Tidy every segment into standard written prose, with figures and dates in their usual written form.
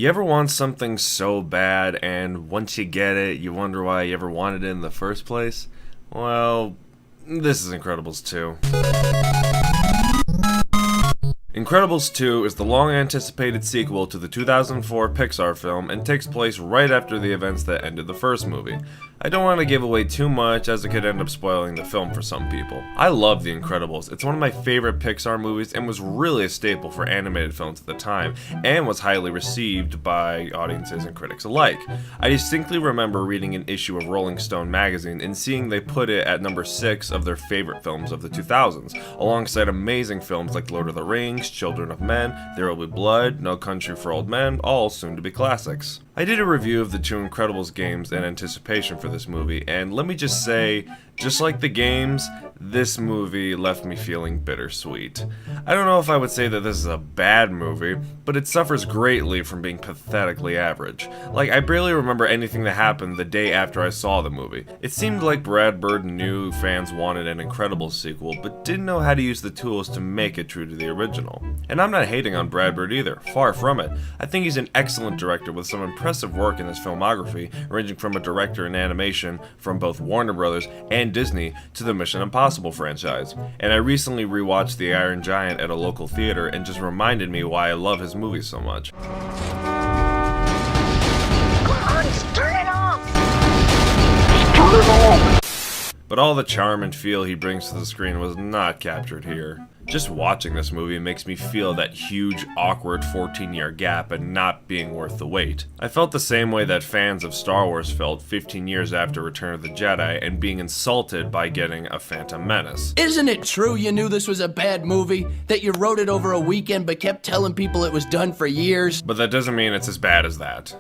You ever want something so bad, and once you get it, you wonder why you ever wanted it in the first place? Well, this is Incredibles 2. Incredibles 2 is the long-anticipated sequel to the 2004 Pixar film and takes place right after the events that ended the first movie. I don't want to give away too much as it could end up spoiling the film for some people. I love The Incredibles. It's one of my favorite Pixar movies and was really a staple for animated films at the time and was highly received by audiences and critics alike. I distinctly remember reading an issue of Rolling Stone magazine and seeing they put it at number 6 of their favorite films of the 2000s, alongside amazing films like Lord of the Rings, Children of Men, There Will Be Blood, No Country for Old Men, all soon to be classics. I did a review of the two Incredibles games in anticipation for this movie, and let me just say, just like the games, this movie left me feeling bittersweet. I don't know if I would say that this is a bad movie, but it suffers greatly from being pathetically average. Like, I barely remember anything that happened the day after I saw the movie. It seemed like Brad Bird knew fans wanted an Incredibles sequel, but didn't know how to use the tools to make it true to the original. And I'm not hating on Brad Bird either, far from it. I think he's an excellent director with some impressive work in his filmography, ranging from a director in animation from both Warner Brothers and Disney to the Mission Impossible franchise. And I recently rewatched The Iron Giant at a local theater and just reminded me why I love his movies so much. Come on, just turn it off! Turn it off! But all the charm and feel he brings to the screen was not captured here. Just watching this movie makes me feel that huge, awkward 14-year gap and not being worth the wait. I felt the same way that fans of Star Wars felt 15 years after Return of the Jedi and being insulted by getting a Phantom Menace. Isn't it true you knew this was a bad movie? That you wrote it over a weekend but kept telling people it was done for years? But that doesn't mean it's as bad as that.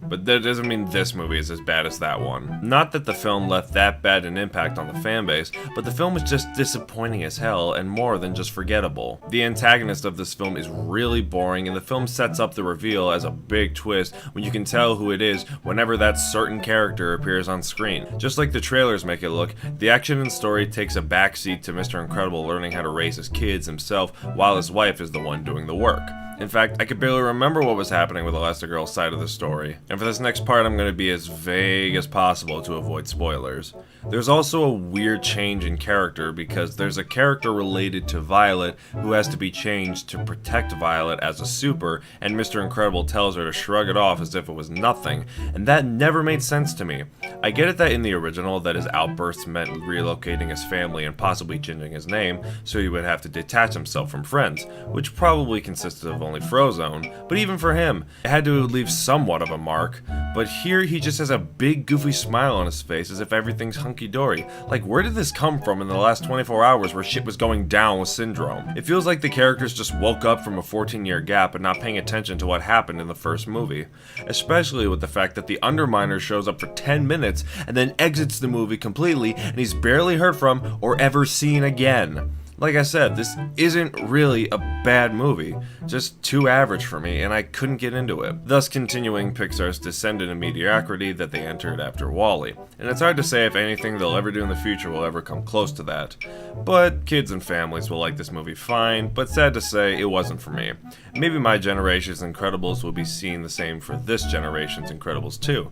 But that doesn't mean this movie is as bad as that one. Not that the film left that bad an impact on the fanbase, but the film was just disappointing as hell and more than just forgettable. The antagonist of this film is really boring, and the film sets up the reveal as a big twist when you can tell who it is whenever that certain character appears on screen. Just like the trailers make it look, the action and story takes a backseat to Mr. Incredible learning how to raise his kids himself while his wife is the one doing the work. In fact, I could barely remember what was happening with Elastigirl's side of the story, and for this next part I'm going to be as vague as possible to avoid spoilers. There's also a weird change in character because there's a character related to Violet who has to be changed to protect Violet as a super, and Mr. Incredible tells her to shrug it off as if it was nothing, and that never made sense to me. I get it that in the original that his outbursts meant relocating his family and possibly changing his name, so he would have to detach himself from friends, which probably consisted of only Frozone, but even for him, it had to leave somewhat of a mark. But here he just has a big goofy smile on his face as if everything's hunky-dory. Like, where did this come from in the last 24 hours where shit was going down with Syndrome? It feels like the characters just woke up from a 14-year gap and not paying attention to what happened in the first movie. Especially with the fact that the Underminer shows up for 10 minutes and then exits the movie completely and he's barely heard from or ever seen again. Like I said, this isn't really a bad movie, just too average for me, and I couldn't get into it, thus continuing Pixar's descent into mediocrity that they entered after WALL-E. And it's hard to say if anything they'll ever do in the future will ever come close to that. But kids and families will like this movie fine, but sad to say, it wasn't for me. Maybe my generation's Incredibles will be seen the same for this generation's Incredibles 2.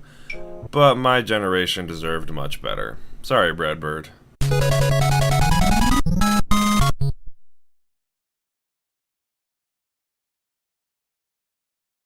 But my generation deserved much better. Sorry, Brad Bird.